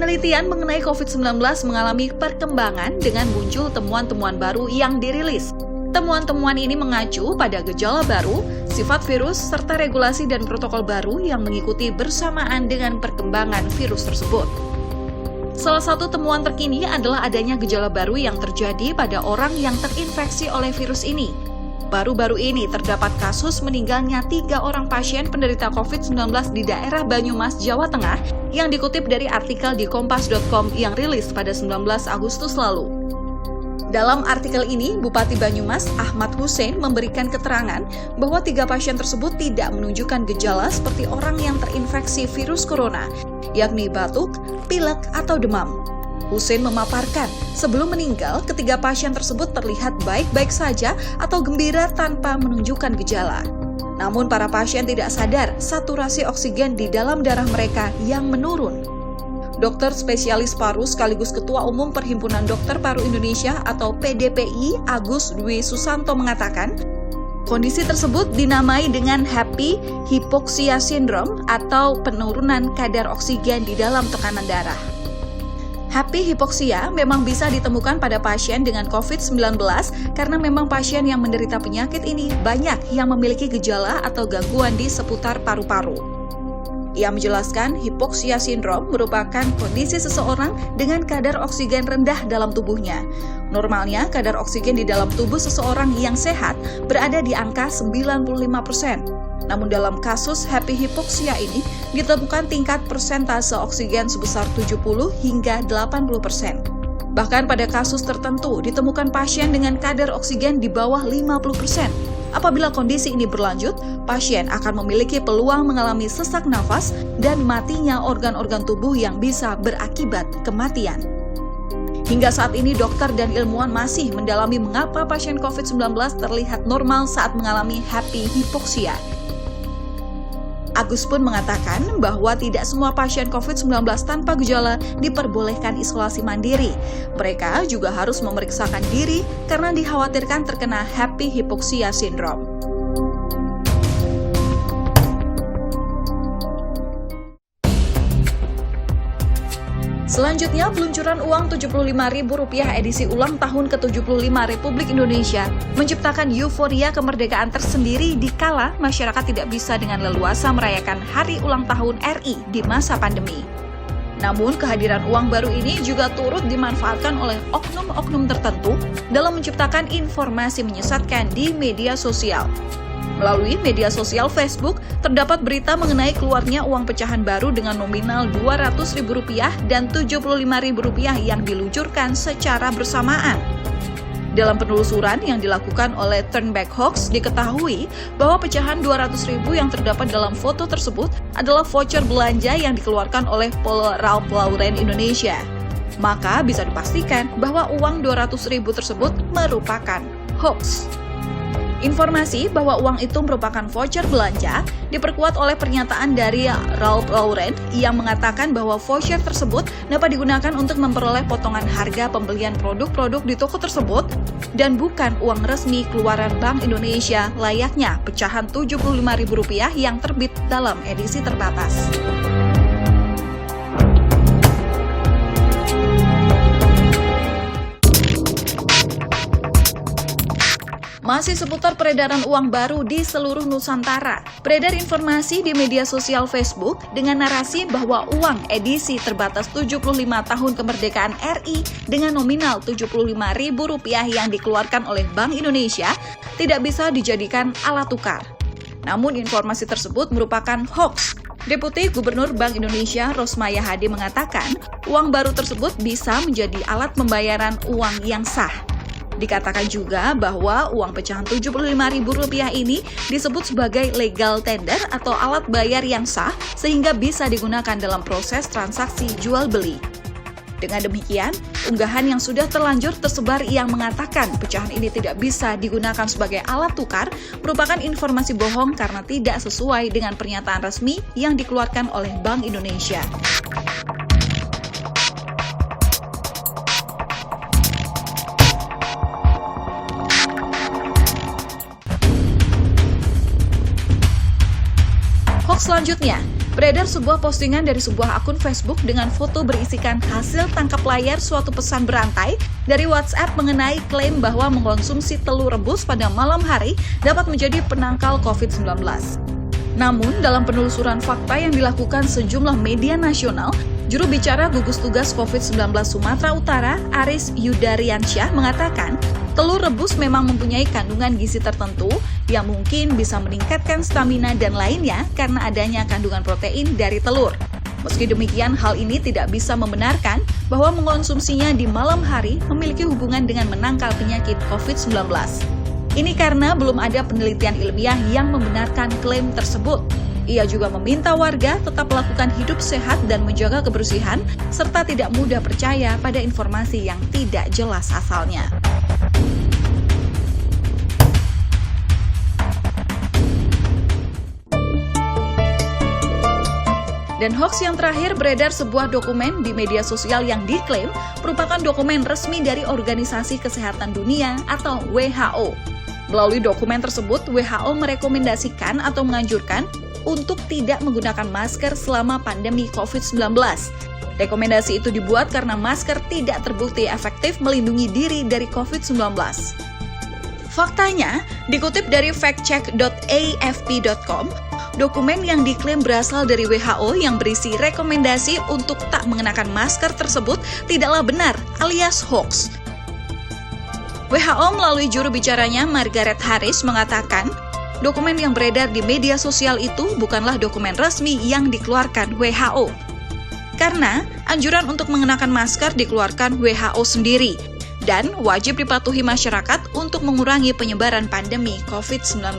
Penelitian mengenai COVID-19 mengalami perkembangan dengan muncul temuan-temuan baru yang dirilis. Temuan-temuan ini mengacu pada gejala baru, sifat virus, serta regulasi dan protokol baru yang mengikuti bersamaan dengan perkembangan virus tersebut. Salah satu temuan terkini adalah adanya gejala baru yang terjadi pada orang yang terinfeksi oleh virus ini. Baru-baru ini terdapat kasus meninggalnya 3 orang pasien penderita COVID-19 di daerah Banyumas, Jawa Tengah yang dikutip dari artikel di kompas.com yang rilis pada 19 Agustus lalu. Dalam artikel ini, Bupati Banyumas, Ahmad Hussein, memberikan keterangan bahwa 3 pasien tersebut tidak menunjukkan gejala seperti orang yang terinfeksi virus corona, yakni batuk, pilek, atau demam. Hussein memaparkan, sebelum meninggal, ketiga pasien tersebut terlihat baik-baik saja atau gembira tanpa menunjukkan gejala. Namun para pasien tidak sadar saturasi oksigen di dalam darah mereka yang menurun. Dokter spesialis paru sekaligus Ketua Umum Perhimpunan Dokter Paru Indonesia atau PDPI, Agus Dwi Susanto mengatakan, kondisi tersebut dinamai dengan happy hypoxia syndrome atau penurunan kadar oksigen di dalam tekanan darah. Happy hypoxia memang bisa ditemukan pada pasien dengan COVID-19 karena memang pasien yang menderita penyakit ini banyak yang memiliki gejala atau gangguan di seputar paru-paru. Ia menjelaskan hypoxia syndrome merupakan kondisi seseorang dengan kadar oksigen rendah dalam tubuhnya. Normalnya kadar oksigen di dalam tubuh seseorang yang sehat berada di angka 95%. Namun dalam kasus happy hypoxia ini ditemukan tingkat persentase oksigen sebesar 70 hingga 80%. Bahkan pada kasus tertentu ditemukan pasien dengan kadar oksigen di bawah 50%. Apabila kondisi ini berlanjut, pasien akan memiliki peluang mengalami sesak nafas dan matinya organ-organ tubuh yang bisa berakibat kematian. Hingga saat ini dokter dan ilmuwan masih mendalami mengapa pasien COVID-19 terlihat normal saat mengalami happy hypoxia. Agus pun mengatakan bahwa tidak semua pasien COVID-19 tanpa gejala diperbolehkan isolasi mandiri. Mereka juga harus memeriksakan diri karena dikhawatirkan terkena happy hypoxia syndrome. Selanjutnya, peluncuran uang Rp75.000 edisi ulang tahun ke-75 Republik Indonesia menciptakan euforia kemerdekaan tersendiri dikala masyarakat tidak bisa dengan leluasa merayakan hari ulang tahun RI di masa pandemi. Namun, kehadiran uang baru ini juga turut dimanfaatkan oleh oknum-oknum tertentu dalam menciptakan informasi menyesatkan di media sosial. Melalui media sosial Facebook, terdapat berita mengenai keluarnya uang pecahan baru dengan nominal Rp200.000 dan Rp75.000 yang diluncurkan secara bersamaan. Dalam penelusuran yang dilakukan oleh Turnback Hoax, diketahui bahwa pecahan Rp200.000 yang terdapat dalam foto tersebut adalah voucher belanja yang dikeluarkan oleh Paul Ralph Lauren Indonesia. Maka bisa dipastikan bahwa uang Rp200.000 tersebut merupakan hoax. Informasi bahwa uang itu merupakan voucher belanja diperkuat oleh pernyataan dari Ralph Lauren yang mengatakan bahwa voucher tersebut dapat digunakan untuk memperoleh potongan harga pembelian produk-produk di toko tersebut dan bukan uang resmi keluaran Bank Indonesia layaknya pecahan Rp75.000 yang terbit dalam edisi terbatas. Masih seputar peredaran uang baru di seluruh Nusantara. Beredar informasi di media sosial Facebook dengan narasi bahwa uang edisi terbatas 75 tahun kemerdekaan RI dengan nominal Rp75.000 yang dikeluarkan oleh Bank Indonesia tidak bisa dijadikan alat tukar. Namun informasi tersebut merupakan hoax. Deputi Gubernur Bank Indonesia Rosmaya Hadi mengatakan uang baru tersebut bisa menjadi alat pembayaran uang yang sah. Dikatakan juga bahwa uang pecahan Rp75.000 ini disebut sebagai legal tender atau alat bayar yang sah sehingga bisa digunakan dalam proses transaksi jual-beli. Dengan demikian, unggahan yang sudah terlanjur tersebar yang mengatakan pecahan ini tidak bisa digunakan sebagai alat tukar merupakan informasi bohong karena tidak sesuai dengan pernyataan resmi yang dikeluarkan oleh Bank Indonesia. Selanjutnya, Beredar sebuah postingan dari sebuah akun Facebook dengan foto berisikan hasil tangkap layar suatu pesan berantai dari WhatsApp mengenai klaim bahwa mengkonsumsi telur rebus pada malam hari dapat menjadi penangkal COVID-19. Namun, dalam penelusuran fakta yang dilakukan sejumlah media nasional, juru bicara gugus tugas COVID-19 Sumatera Utara, Aris Yudariansyah, mengatakan telur rebus memang mempunyai kandungan gizi tertentu yang mungkin bisa meningkatkan stamina dan lainnya karena adanya kandungan protein dari telur. Meski demikian, hal ini tidak bisa membenarkan bahwa mengkonsumsinya di malam hari memiliki hubungan dengan menangkal penyakit COVID-19. Ini karena belum ada penelitian ilmiah yang membenarkan klaim tersebut. Ia juga meminta warga tetap melakukan hidup sehat dan menjaga kebersihan, serta tidak mudah percaya pada informasi yang tidak jelas asalnya. Dan hoax yang terakhir, beredar sebuah dokumen di media sosial yang diklaim merupakan dokumen resmi dari Organisasi Kesehatan Dunia atau WHO. Melalui dokumen tersebut, WHO merekomendasikan atau menganjurkan untuk tidak menggunakan masker selama pandemi COVID-19. Rekomendasi itu dibuat karena masker tidak terbukti efektif melindungi diri dari COVID-19. Faktanya, dikutip dari factcheck.afp.com, dokumen yang diklaim berasal dari WHO yang berisi rekomendasi untuk tak mengenakan masker tersebut tidaklah benar alias hoax. WHO melalui juru bicaranya Margaret Harris mengatakan, dokumen yang beredar di media sosial itu bukanlah dokumen resmi yang dikeluarkan WHO. Karena anjuran untuk mengenakan masker dikeluarkan WHO sendiri dan wajib dipatuhi masyarakat untuk mengurangi penyebaran pandemi COVID-19.